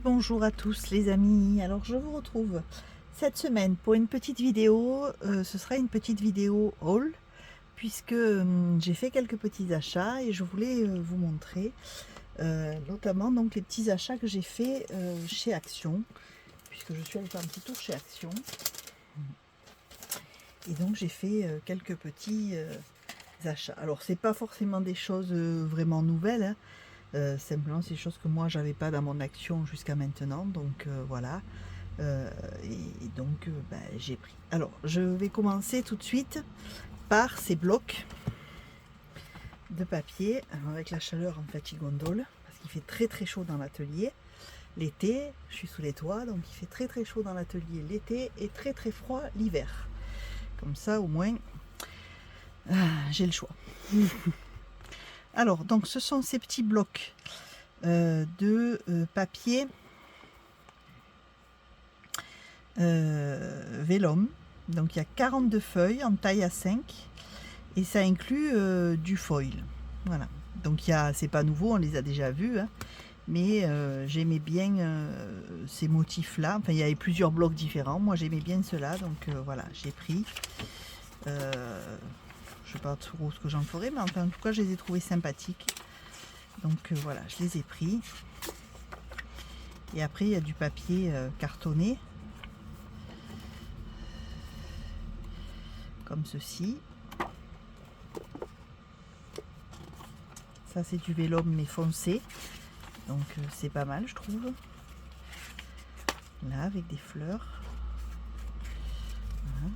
Bonjour à tous les amis, alors je vous retrouve cette semaine pour une petite vidéo, ce sera une petite vidéo haul puisque j'ai fait quelques petits achats et je voulais vous montrer notamment donc les petits achats que j'ai fait chez Action, puisque je suis allée faire un petit tour chez Action et donc j'ai fait quelques petits achats. Alors c'est pas forcément des choses vraiment nouvelles, hein. Simplement c'est des choses que moi j'avais pas dans mon Action jusqu'à maintenant, donc voilà. Et donc j'ai pris. Alors je vais commencer tout de suite par ces blocs de papier. Alors, avec la chaleur en fait il gondole parce qu'il fait très très chaud dans l'atelier l'été. Je suis sous les toits donc il fait très très chaud dans l'atelier l'été et très très froid l'hiver. Comme ça au moins j'ai le choix. Alors donc ce sont ces petits blocs de papier vélum. Donc il y a 42 feuilles en taille A5 et ça inclut du foil. Voilà. Donc c'est pas nouveau, on les a déjà vus, hein, mais j'aimais bien ces motifs là. Enfin il y avait plusieurs blocs différents. Moi j'aimais bien ceux-là, donc voilà, j'ai pris. Je sais pas trop ce que j'en ferai, mais enfin, en tout cas je les ai trouvés sympathiques. Donc voilà, je les ai pris. Et après il y a du papier cartonné. Comme ceci. Ça c'est du vélum mais foncé. Donc c'est pas mal je trouve. Là avec des fleurs. Voilà.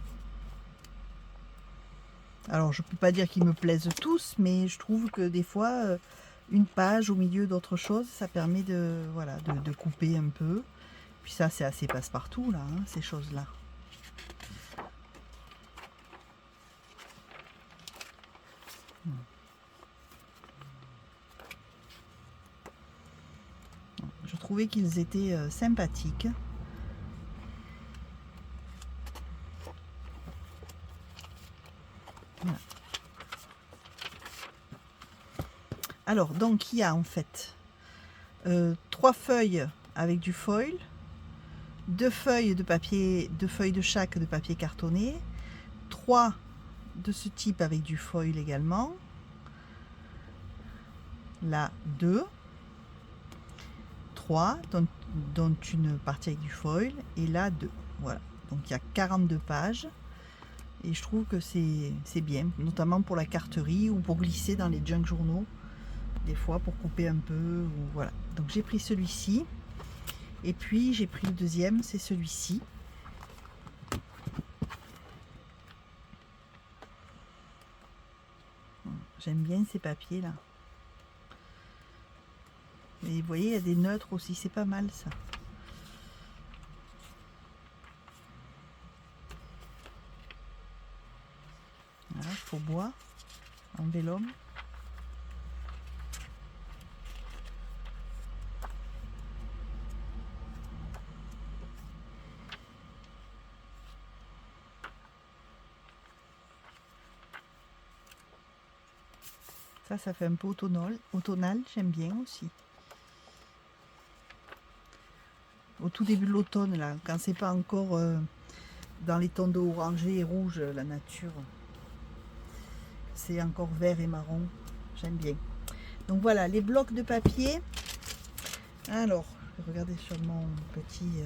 Alors je peux pas dire qu'ils me plaisent tous, mais je trouve que des fois une page au milieu d'autre chose, ça permet de, voilà, de couper un peu. Puis ça c'est assez passe-partout là, hein, ces choses là. Je trouvais qu'ils étaient sympathiques. Voilà. Alors donc il y a en fait 3 feuilles avec du foil, 2 feuilles de papier, 2 feuilles de chaque de papier cartonné, 3 de ce type avec du foil également, là 2, 3 dont une partie avec du foil et là 2. Voilà, donc il y a 42 pages et je trouve que c'est bien, notamment pour la carterie ou pour glisser dans les junk journaux des fois pour couper un peu, ou voilà. Donc j'ai pris celui-ci et puis j'ai pris le deuxième, c'est celui-ci. J'aime bien ces papiers là. Et vous voyez, il y a des neutres aussi, c'est pas mal ça. Voilà, faux bois en vélum. Ça fait un peu automnal, j'aime bien aussi. Au tout début de l'automne, là, quand c'est pas encore dans les tons d'orangé et rouge, la nature, c'est encore vert et marron, j'aime bien. Donc voilà, les blocs de papier. Alors, regardez sur mon petit...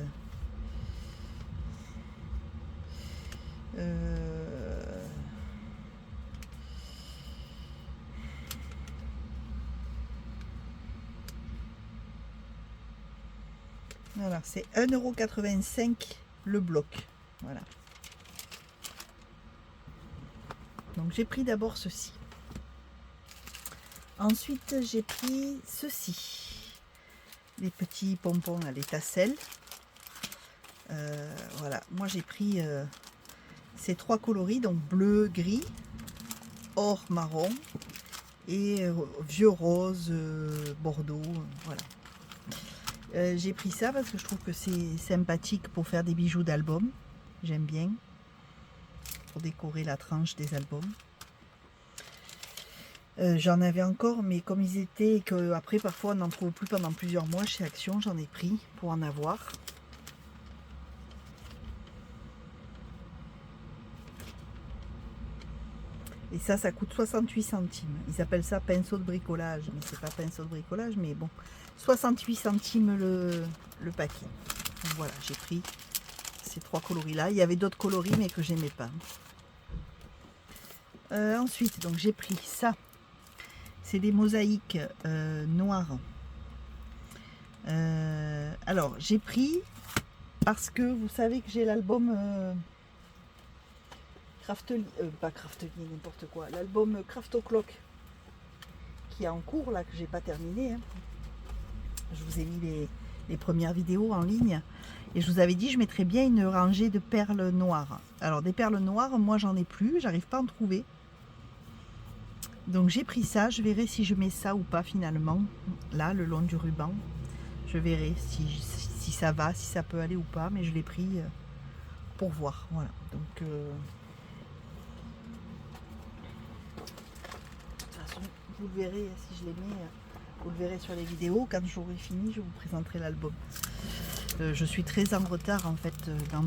Voilà, c'est 1,85 € le bloc. Voilà. Donc j'ai pris d'abord ceci. Ensuite j'ai pris ceci. Les petits pompons à les tasselles. Voilà, moi j'ai pris ces 3 coloris, donc bleu, gris, or, marron et vieux rose, bordeaux, voilà. J'ai pris ça parce que je trouve que c'est sympathique pour faire des bijoux d'album. J'aime bien. Pour décorer la tranche des albums. J'en avais encore, mais comme ils étaient, et que après parfois on n'en trouve plus pendant plusieurs mois chez Action, j'en ai pris pour en avoir. Et ça coûte 68 centimes. Ils appellent ça pinceau de bricolage, mais c'est pas pinceau de bricolage, mais bon, 68 centimes le paquet. Donc voilà, j'ai pris ces 3 coloris-là. Il y avait d'autres coloris, mais que j'aimais pas. Ensuite, donc j'ai pris ça. C'est des mosaïques noires. Alors, j'ai pris parce que vous savez que j'ai l'album pas Craftelier, n'importe quoi, l'album Craft O'Clock qui est en cours là, que j'ai pas terminé. Hein. Je vous ai mis les premières vidéos en ligne et je vous avais dit je mettrais bien une rangée de perles noires. Alors des perles noires, moi j'en ai plus, j'arrive pas à en trouver. Donc j'ai pris ça, je verrai si je mets ça ou pas finalement, là le long du ruban. Je verrai si ça va, si ça peut aller ou pas, mais je l'ai pris pour voir. Voilà, donc vous le verrez si je les mets, vous le verrez sur les vidéos. Quand j'aurai fini, je vous présenterai l'album. Je suis très en retard en fait dans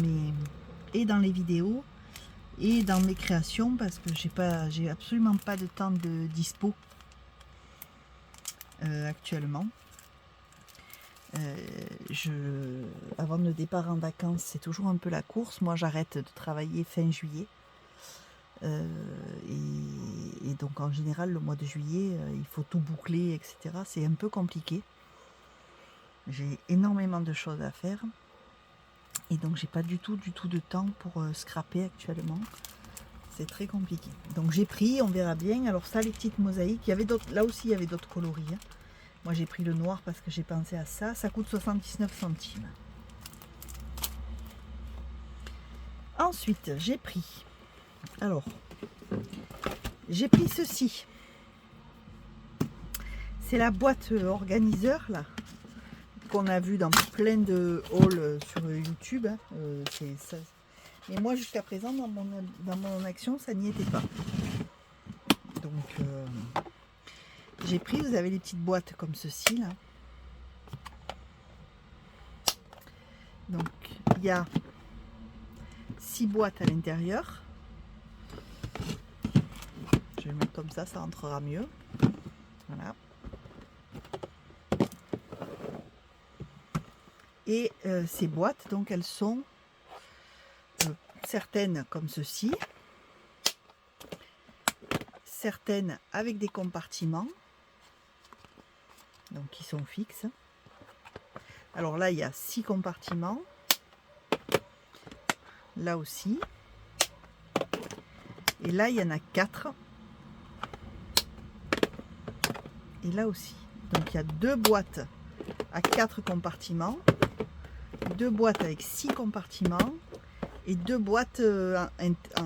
les vidéos et dans mes créations parce que j'ai absolument pas de temps de dispo actuellement. Avant le départ en vacances, c'est toujours un peu la course. Moi, j'arrête de travailler fin juillet. Et donc en général le mois de juillet il faut tout boucler, etc. C'est un peu compliqué, j'ai énormément de choses à faire et donc j'ai pas du tout de temps pour scraper actuellement, c'est très compliqué. Donc j'ai pris, on verra bien. Alors ça, les petites mosaïques, il y avait d'autres, là aussi il y avait d'autres coloris hein. Moi j'ai pris le noir parce que j'ai pensé à ça, ça coûte 79 centimes. Ensuite j'ai pris, alors j'ai pris ceci, c'est la boîte organiseur là qu'on a vu dans plein de hauls sur YouTube hein. C'est ça. Mais moi jusqu'à présent dans mon action ça n'y était pas, donc j'ai pris, vous avez les petites boîtes comme ceci là, donc il y a 6 boîtes à l'intérieur. Je vais mettre comme ça rentrera mieux. Voilà. Et ces boîtes, donc elles sont certaines comme ceci, certaines avec des compartiments, donc qui sont fixes. Alors là, il y a 6 compartiments. Là aussi. Et là, il y en a 4. Et là aussi. Donc il y a 2 boîtes à 4 compartiments, 2 boîtes avec 6 compartiments et 2 boîtes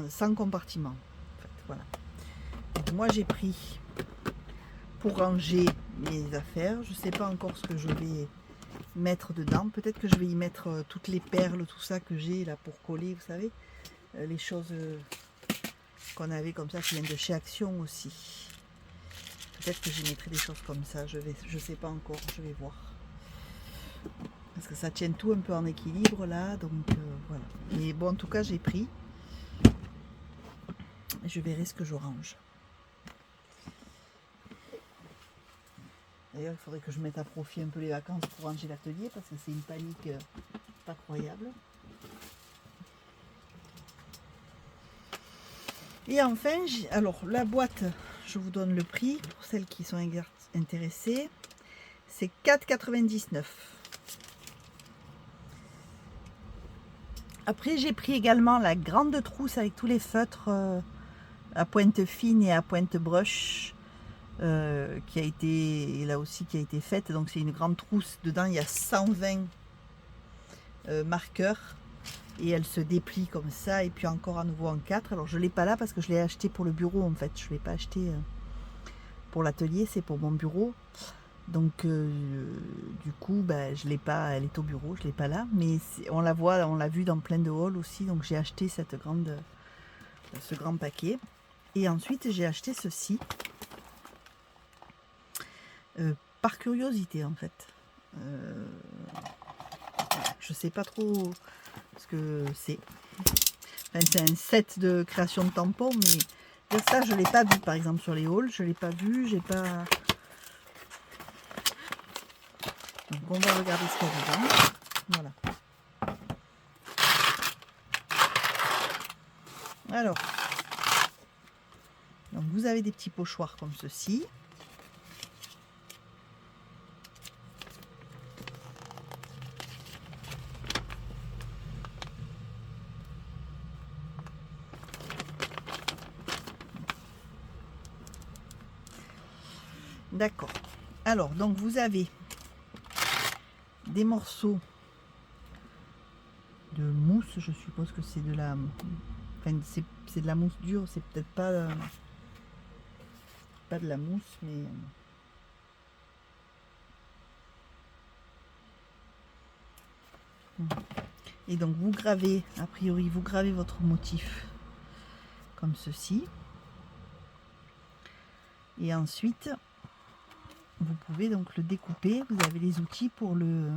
sans compartiment. En fait, voilà. Donc moi j'ai pris pour ranger mes affaires. Je ne sais pas encore ce que je vais mettre dedans. Peut-être que je vais y mettre toutes les perles, tout ça que j'ai là pour coller, vous savez. Les choses qu'on avait comme ça qui viennent de chez Action aussi. Peut-être que j'y mettrai des choses comme ça, je sais pas encore, je vais voir. Parce que ça tient tout un peu en équilibre là, donc voilà. Mais bon, en tout cas, j'ai pris. Je verrai ce que je range. D'ailleurs, il faudrait que je mette à profit un peu les vacances pour ranger l'atelier, parce que c'est une panique pas croyable. Et enfin, alors la boîte, je vous donne le prix pour celles qui sont intéressées. C'est 4,99 €. Après, j'ai pris également la grande trousse avec tous les feutres à pointe fine et à pointe brush qui a été, là aussi, qui a été faite. Donc c'est une grande trousse. Dedans, il y a 120 marqueurs. Et elle se déplie comme ça, et puis encore à nouveau en 4. Alors je ne l'ai pas là parce que je l'ai acheté pour le bureau en fait. Je ne l'ai pas acheté pour l'atelier, c'est pour mon bureau. Donc du coup, ben, je l'ai pas, elle est au bureau, je ne l'ai pas là. Mais on la voit, on l'a vu dans plein de hauls aussi. Donc j'ai acheté ce grand paquet. Et ensuite j'ai acheté ceci. par curiosité en fait. Je sais pas trop ce que c'est. Enfin, c'est un set de création de tampons, mais ça je l'ai pas vu par exemple sur les hauls, je l'ai pas vu, j'ai pas. Donc on va regarder ce qu'il y a dedans. Voilà. Alors, donc vous avez des petits pochoirs comme ceci. D'accord. Alors, donc vous avez des morceaux de mousse, je suppose que c'est de la... Enfin, c'est de la mousse dure, c'est peut-être pas de la mousse, mais... Et donc vous gravez, a priori, vous gravez votre motif comme ceci. Et ensuite, vous pouvez donc le découper. Vous avez les outils pour le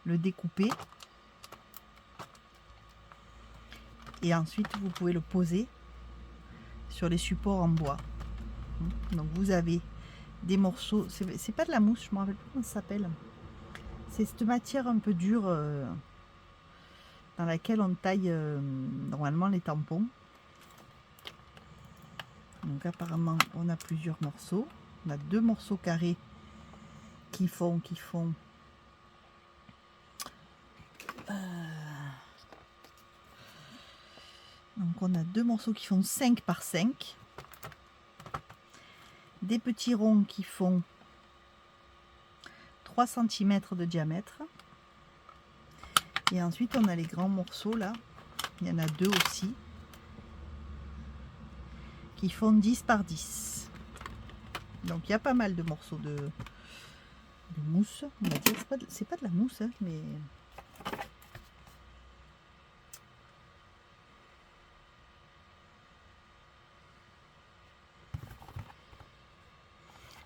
découper. Et ensuite, vous pouvez le poser sur les supports en bois. Donc vous avez des morceaux, c'est pas de la mousse, je me rappelle plus comment ça s'appelle. C'est cette matière un peu dure dans laquelle on taille normalement les tampons. Donc apparemment on a plusieurs morceaux. On a 2 morceaux carrés qui font donc on a 2 morceaux qui font 5 par 5. Des petits ronds qui font 3 cm de diamètre. Et ensuite on a les grands morceaux là. Il y en a 2 aussi. Qui font 10 par 10. Donc il y a pas mal de morceaux de mousse. On va dire c'est pas de la mousse, hein, mais...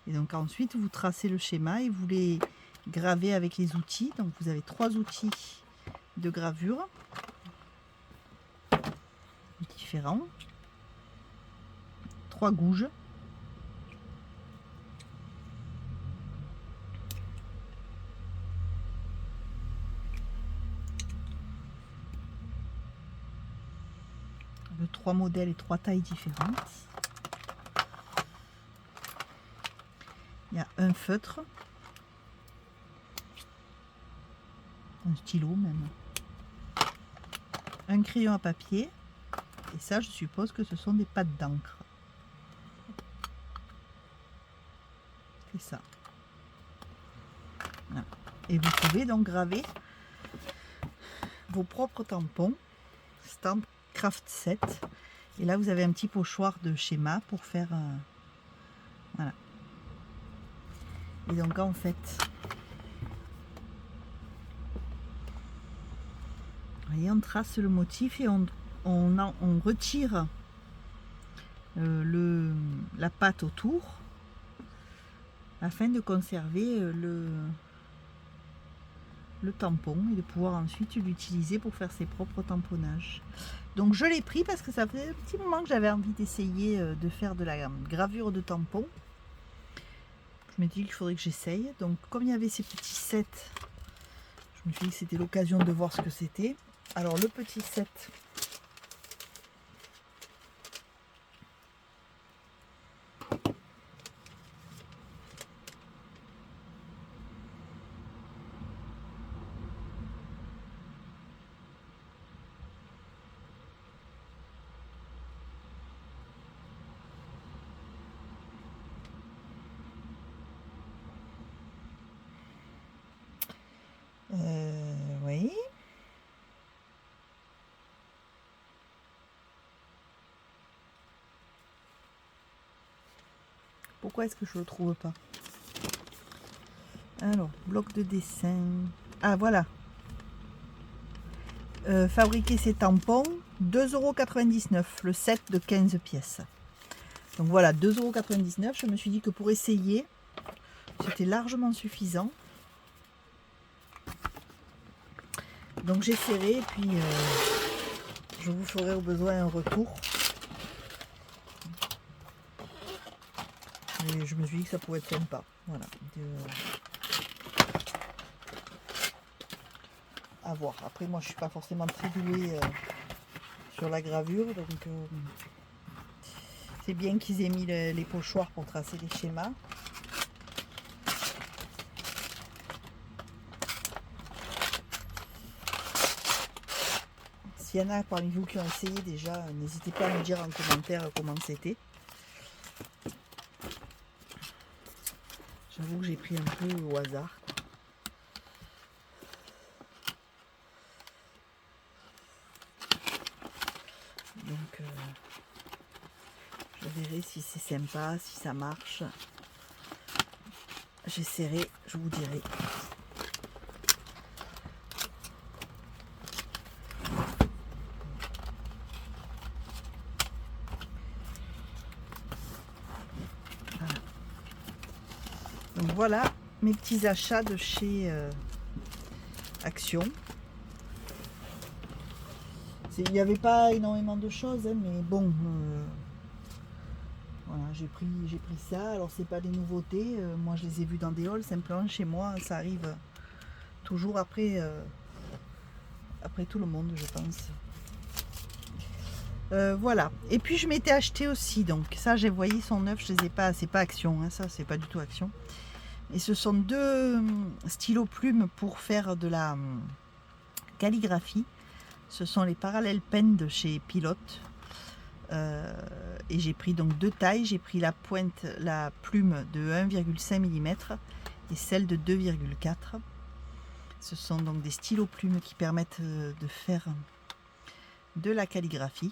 Et donc ensuite vous tracez le schéma et vous les gravez avec les outils. Donc vous avez 3 outils de gravure différents, 3 gouges, de 3 modèles et 3 tailles différentes. Il y a un feutre, un stylo même, un crayon à papier, et ça je suppose que ce sont des pâtes d'encre. C'est ça. Voilà. Et vous pouvez donc graver vos propres tampons, Stamp Craft Set. Et là vous avez un petit pochoir de schéma pour faire... voilà. Et donc en fait, vous voyez, on trace le motif et on retire la pâte autour afin de conserver le tampon et de pouvoir ensuite l'utiliser pour faire ses propres tamponnages. Donc je l'ai pris parce que ça faisait un petit moment que j'avais envie d'essayer de faire de la gravure de tampon. Je me dis qu'il faudrait que j'essaye. Donc comme il y avait ces petits sets, je me suis dit que c'était l'occasion de voir ce que c'était. Alors le petit set, oui. Pourquoi est-ce que je le trouve pas? Alors, bloc de dessin. Ah, voilà. Fabriquer ces tampons, 2,99 €, le set de 15 pièces. Donc voilà, 2,99 €. Je me suis dit que pour essayer, C'était largement suffisant. Donc j'ai serré et puis je vous ferai au besoin un retour. Et je me suis dit que ça pouvait être sympa. Voilà. À voir. Après moi je suis pas forcément très douée sur la gravure. Donc c'est bien qu'ils aient mis les pochoirs pour tracer les schémas. S'il y en a parmi vous qui ont essayé déjà, n'hésitez pas à me dire en commentaire comment c'était. J'avoue que j'ai pris un peu au hasard. Donc je verrai si c'est sympa, si ça marche. J'essaierai, je vous dirai. Donc voilà mes petits achats de chez Action. Il n'y avait pas énormément de choses, hein, mais bon, voilà, j'ai pris ça. Alors c'est pas des nouveautés, moi je les ai vus dans des halls, simplement chez moi ça arrive toujours après tout le monde, je pense. Voilà, et puis je m'étais acheté aussi, donc ça j'ai voyé son neuf, je les ai pas, c'est pas Action, hein, ça c'est pas du tout Action. Et ce sont deux stylos plumes pour faire de la calligraphie. Ce sont les Parallel Pen de chez Pilote. Et j'ai pris donc deux tailles. J'ai pris la plume de 1,5 mm et celle de 2,4. Ce sont donc des stylos plumes qui permettent de faire de la calligraphie.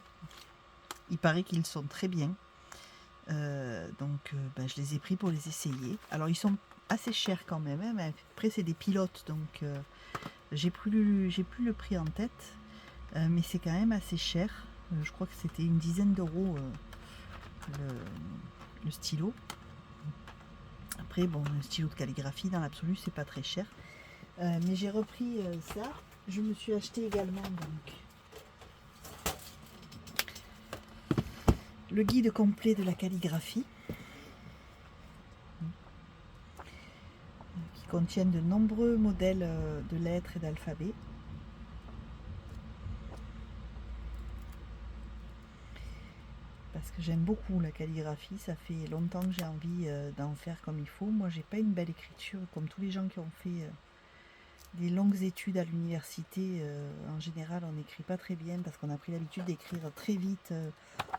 Il paraît qu'ils sont très bien. Donc je les ai pris pour les essayer. Alors ils sont assez chers quand même, hein, mais après c'est des Pilotes, donc j'ai plus le prix en tête, mais c'est quand même assez cher. Je crois que c'était une dizaine d'euros le stylo. Après bon, un stylo de calligraphie dans l'absolu c'est pas très cher, mais j'ai repris ça. Je me suis acheté également donc le guide complet de la calligraphie qui contient de nombreux modèles de lettres et d'alphabets. Parce que j'aime beaucoup la calligraphie, ça fait longtemps que j'ai envie d'en faire comme il faut. Moi j'ai pas une belle écriture comme tous les gens qui ont fait des longues études à l'université. En général on n'écrit pas très bien parce qu'on a pris l'habitude d'écrire très vite,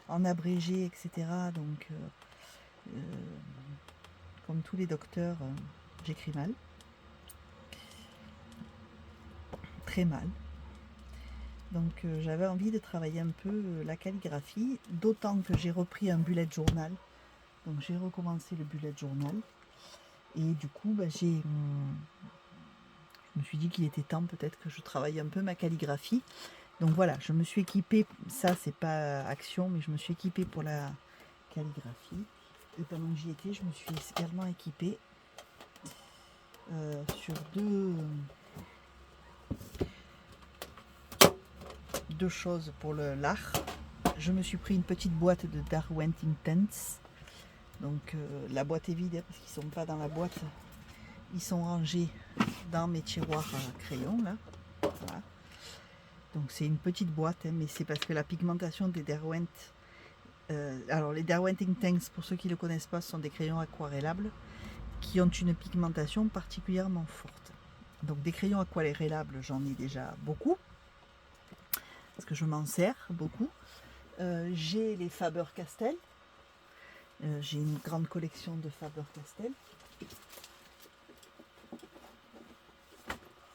en abrégé, etc. Donc comme tous les docteurs, j'écris mal. Très mal. Donc j'avais envie de travailler un peu la calligraphie, d'autant que j'ai repris un bullet journal. Donc j'ai recommencé le bullet journal. Et du coup, je me suis dit qu'il était temps peut-être que je travaille un peu ma calligraphie. Donc voilà, je me suis équipée, ça c'est pas Action, mais je me suis équipée pour la calligraphie. Et pendant que j'y étais, je me suis également équipée sur deux choses pour l'art. Je me suis pris une petite boîte de Derwent Intense. Donc la boîte est vide, hein, parce qu'ils sont pas dans la boîte. Ils sont rangés dans mes tiroirs à crayons là. Voilà. Donc c'est une petite boîte, hein, mais c'est parce que la pigmentation des Derwent. Alors les Derwent Intense, pour ceux qui ne le connaissent pas, ce sont des crayons aquarellables qui ont une pigmentation particulièrement forte. Donc des crayons aquarellables, j'en ai déjà beaucoup. Parce que je m'en sers beaucoup. J'ai les Faber-Castell. J'ai une grande collection de Faber-Castell.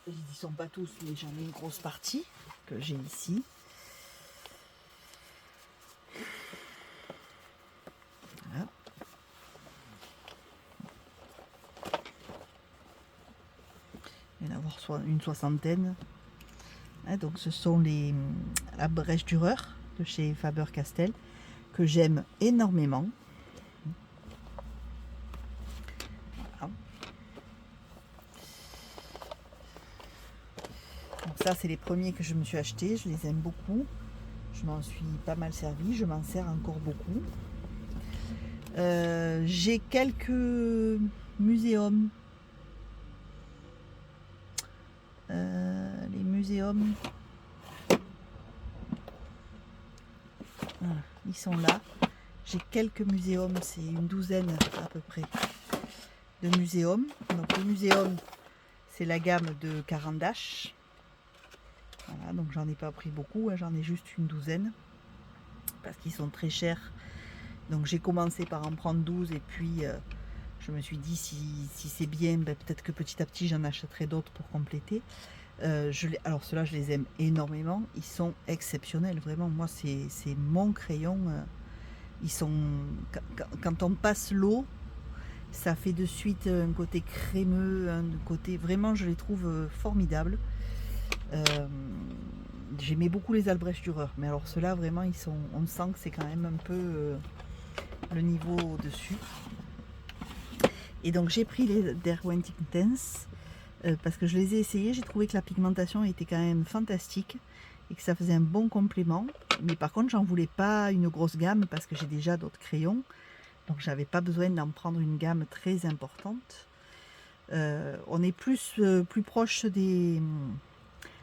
Ils n'y sont pas tous, mais j'en ai une grosse partie que j'ai ici. Voilà. Il va y en avoir une soixantaine. Donc ce sont la Brèche Dürer de chez Faber-Castell que j'aime énormément. Voilà. ceux-là, c'est les premiers que je me suis achetés. Je les aime beaucoup. Je m'en suis pas mal servi. Je m'en sers encore beaucoup. J'ai quelques muséums. Les muséums, voilà, ils sont là. J'ai quelques muséums, c'est une douzaine à peu près de muséums. Donc le muséum, c'est la gamme de Caran d'Ache. Voilà, donc j'en ai pas pris beaucoup, hein, j'en ai juste une douzaine parce qu'ils sont très chers. Donc j'ai commencé par en prendre 12 et puis je me suis dit si c'est bien, ben, peut-être que petit à petit j'en achèterai d'autres pour compléter. Alors ceux-là je les aime énormément, ils sont exceptionnels, vraiment. Moi c'est mon crayon. Ils sont, quand on passe l'eau, ça fait de suite un côté crémeux, un côté, vraiment je les trouve formidables. J'aimais beaucoup les Albrecht Dürer, mais alors ceux-là vraiment ils sont, on sent que c'est quand même un peu le niveau au-dessus. Et donc j'ai pris les Derwent Intense parce que je les ai essayés, j'ai trouvé que la pigmentation était quand même fantastique et que ça faisait un bon complément. Mais par contre j'en voulais pas une grosse gamme parce que j'ai déjà d'autres crayons, donc j'avais pas besoin d'en prendre une gamme très importante. On est plus proche des...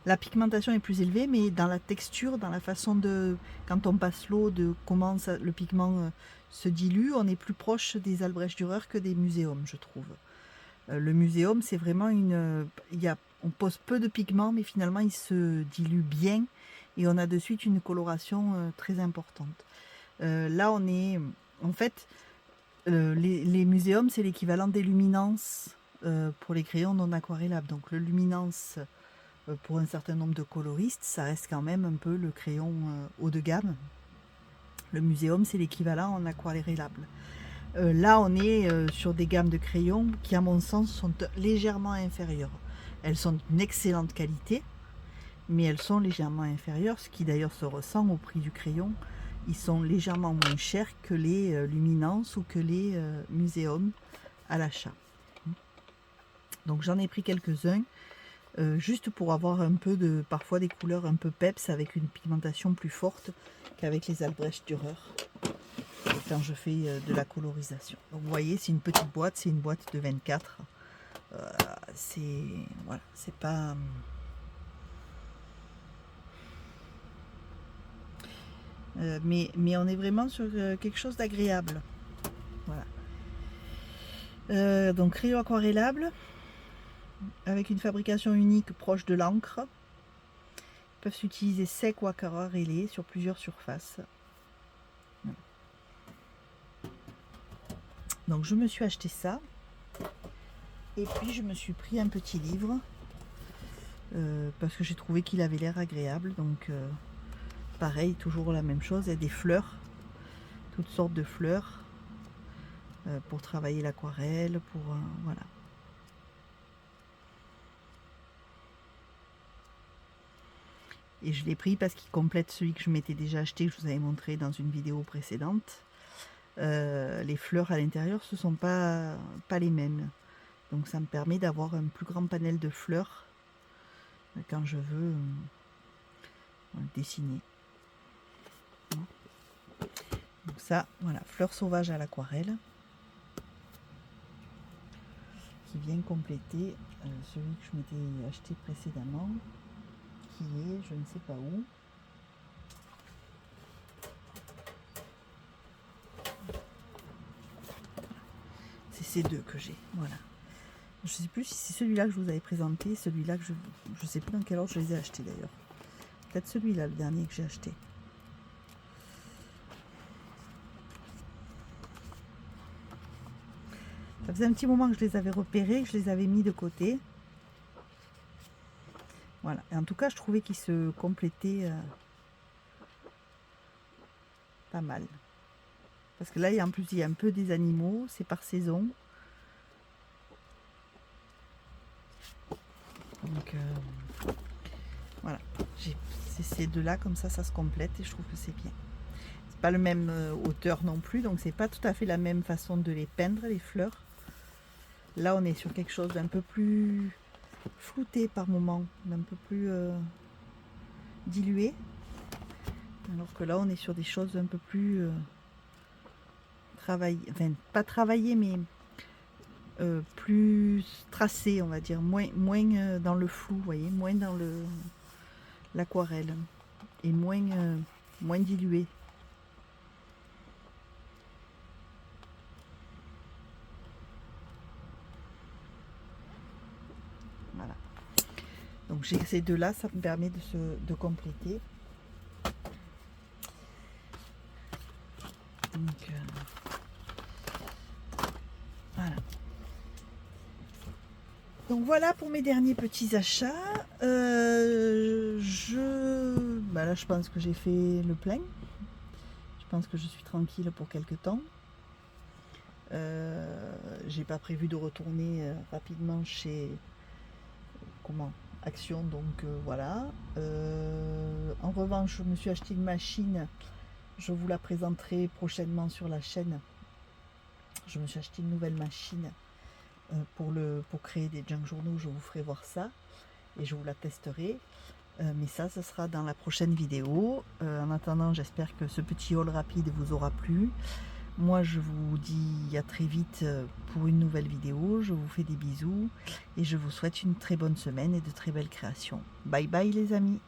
La pigmentation est plus élevée, mais dans la texture, dans la façon de... Quand on passe l'eau, de comment ça, le pigment se dilue, on est plus proche des Albrecht Dürer que des muséums, je trouve. Le muséum, c'est vraiment une... on pose peu de pigment, mais finalement, il se dilue bien. Et on a de suite une coloration très importante. Là, on est... En fait, les muséums, c'est l'équivalent des luminances pour les crayons non aquarellables. Donc, le luminance... pour un certain nombre de coloristes, ça reste quand même un peu le crayon haut de gamme. Le muséum, c'est l'équivalent en aquarellable. Là, on est sur des gammes de crayons qui, à mon sens, sont légèrement inférieures. Elles sont d'une excellente qualité, mais elles sont légèrement inférieures, ce qui d'ailleurs se ressent au prix du crayon. Ils sont légèrement moins chers que les luminances ou que les muséums à l'achat. Donc j'en ai pris quelques-uns. Juste pour avoir un peu de, parfois des couleurs un peu peps avec une pigmentation plus forte qu'avec les Albrecht Dürer quand je fais de la colorisation. Donc vous voyez, c'est une petite boîte, c'est une boîte de 24. C'est voilà, c'est pas mais on est vraiment sur quelque chose d'agréable. Voilà. Donc crayon aquarellable avec une fabrication unique proche de l'encre. Ils peuvent s'utiliser sec ou aquarellé sur plusieurs surfaces. Donc je me suis acheté ça. Et puis je me suis pris un petit livre. Parce que j'ai trouvé qu'il avait l'air agréable. Donc pareil, toujours la même chose. Il y a des fleurs. Toutes sortes de fleurs. Pour travailler l'aquarelle. Pour voilà. Et je l'ai pris parce qu'il complète celui que je m'étais déjà acheté, que je vous avais montré dans une vidéo précédente. Les fleurs à l'intérieur, ce ne sont pas les mêmes. Donc ça me permet d'avoir un plus grand panel de fleurs quand je veux dessiner. Donc ça, voilà, fleurs sauvages à l'aquarelle. Qui vient compléter celui que je m'étais acheté précédemment. Qui est, je ne sais pas où. C'est ces deux que j'ai, voilà. Je ne sais plus si c'est celui-là que je vous avais présenté, celui-là que je ne sais plus dans quel ordre je les ai achetés d'ailleurs. Peut-être celui-là, le dernier que j'ai acheté. Ça faisait un petit moment que je les avais repérés, que je les avais mis de côté. Voilà, et en tout cas, je trouvais qu'ils se complétaient pas mal. Parce que là, en plus, il y a un peu des animaux, c'est par saison. Donc, voilà, c'est ces deux-là, comme ça se complète et je trouve que c'est bien. C'est pas le même hauteur non plus, donc c'est pas tout à fait la même façon de les peindre, les fleurs. Là, on est sur quelque chose d'un peu plus flouté par moment, un peu plus dilué. Alors que là, on est sur des choses un peu plus travaillées, enfin pas travaillées, mais plus tracées, on va dire, moins dans le flou, vous voyez, moins dans l'aquarelle et moins dilué. Voilà. Donc j'ai ces deux-là, ça me permet de compléter. Donc voilà. Donc voilà pour mes derniers petits achats. Là je pense que j'ai fait le plein. Je pense que je suis tranquille pour quelques temps. J'ai pas prévu de retourner rapidement chez Action, donc voilà. En revanche, je me suis acheté une machine. Je vous la présenterai prochainement sur la chaîne. Je me suis acheté une nouvelle machine pour créer des junk journaux. Je vous ferai voir ça et je vous la testerai. Mais ça sera dans la prochaine vidéo. En attendant, j'espère que ce petit haul rapide vous aura plu. Moi, je vous dis à très vite pour une nouvelle vidéo. Je vous fais des bisous et je vous souhaite une très bonne semaine et de très belles créations. Bye bye les amis.